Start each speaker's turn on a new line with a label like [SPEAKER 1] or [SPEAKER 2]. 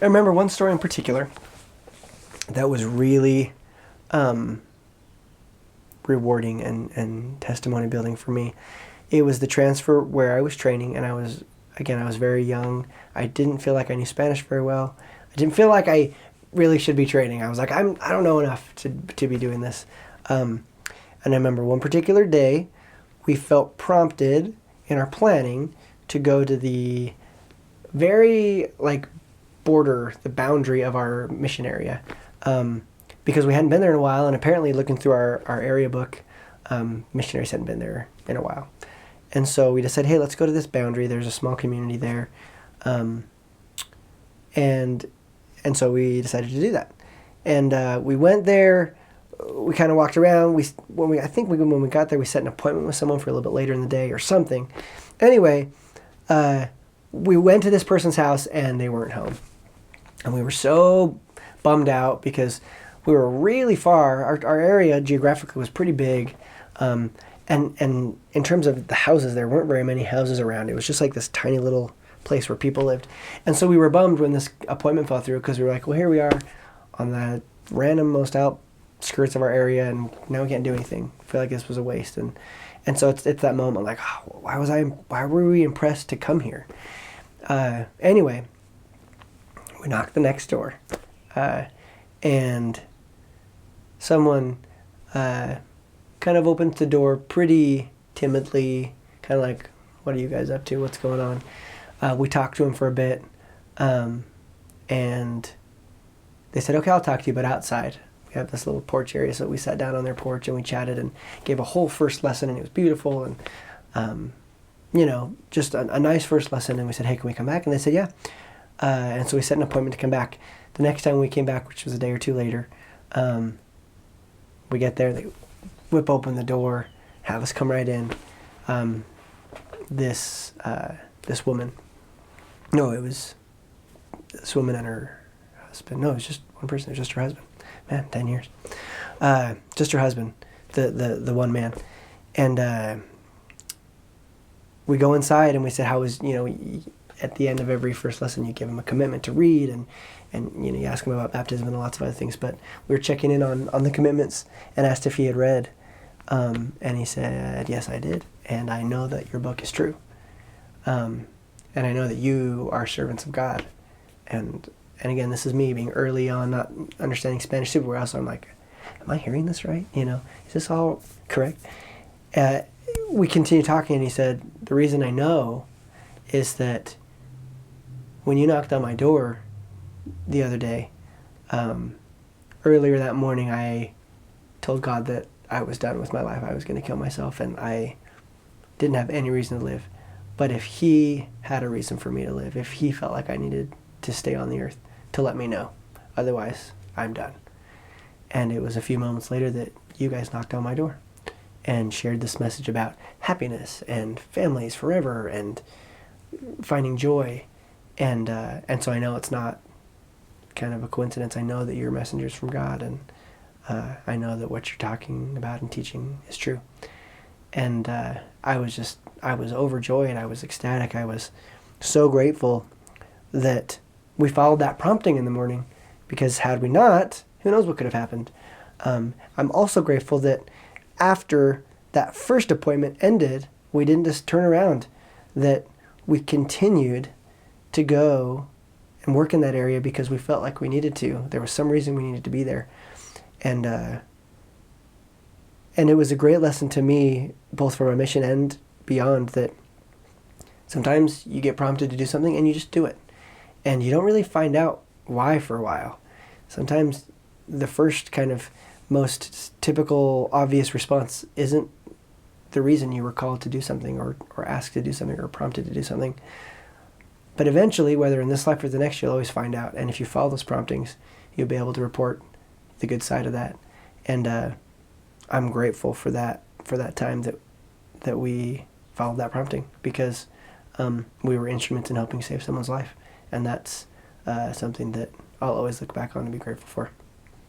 [SPEAKER 1] I remember one story in particular that was really rewarding and testimony building for me. It was the transfer where I was training, and I was very young. I didn't feel like I knew Spanish very well. I didn't feel like I really should be training. I was like, I don't know enough to be doing this. And I remember one particular day, we felt prompted in our planning to go to the very the boundary of our mission area, because we hadn't been there in a while, and apparently looking through our area book, missionaries hadn't been there in a while. And so we decided, hey, let's go to this boundary. There's a small community there. And so we decided to do that. And we went there. We kind of walked around. When we got there, we set an appointment with someone for a little bit later in the day or something. Anyway, we went to this person's house, and they weren't home. And we were so bummed out because we were really far. Our area geographically was pretty big. And in terms of the houses, there weren't very many houses around. It was just like this tiny little place where people lived. And so we were bummed when this appointment fell through, because we were like, well, here we are on the random most outskirts of our area, and now we can't do anything. I feel like this was a waste. And so it's that moment, like, oh, why were we impressed to come here? Anyway, we knocked the next door, and someone kind of opens the door pretty timidly, kind of like, what are you guys up to? What's going on? We talked to him for a bit, and they said, okay, I'll talk to you, but outside. We have this little porch area, so we sat down on their porch and we chatted and gave a whole first lesson, and it was beautiful, and just a nice first lesson. And we said, hey, can we come back? And they said, yeah. And so we set an appointment to come back. The next time we came back, which was a day or two later, we get there, they whip open the door, have us come right in. This woman. No, it was this woman and her husband. No, it was just one person. It was just her husband. Man, 10 years. Just her husband, the one man. And we go inside, and we said, how was, at the end of every first lesson, you give him a commitment to read, and you ask him about baptism and lots of other things. But we were checking in on the commitments and asked if he had read. And he said, yes, I did. And I know that your book is true. And I know that you are servants of God. And again, this is me being early on, not understanding Spanish super well. So I'm like, am I hearing this right? Is this all correct? We continued talking, and he said, the reason I know is that when you knocked on my door the other day, earlier that morning, I told God that I was done with my life. I was going to kill myself, and I didn't have any reason to live. But if he had a reason for me to live, if he felt like I needed to stay on the earth, to let me know. Otherwise, I'm done. And it was a few moments later that you guys knocked on my door and shared this message about happiness and families forever and finding joy. And so I know it's not kind of a coincidence. I know that you're messengers from God, and I know that what you're talking about and teaching is true. And I was overjoyed. I was ecstatic. I was so grateful that we followed that prompting in the morning, because had we not, who knows what could have happened. I'm also grateful that after that first appointment ended, we didn't just turn around, that we continued to go and work in that area because we felt like we needed to. There was some reason we needed to be there. And it was a great lesson to me, both for my mission and beyond, that sometimes you get prompted to do something and you just do it. And you don't really find out why for a while. Sometimes the first kind of most typical, obvious response isn't the reason you were called to do something or asked to do something or prompted to do something. But eventually, whether in this life or the next, you'll always find out. And if you follow those promptings, you'll be able to report the good side of that. And I'm grateful for that time that we followed that prompting, because we were instruments in helping save someone's life. And that's something that I'll always look back on and be grateful for.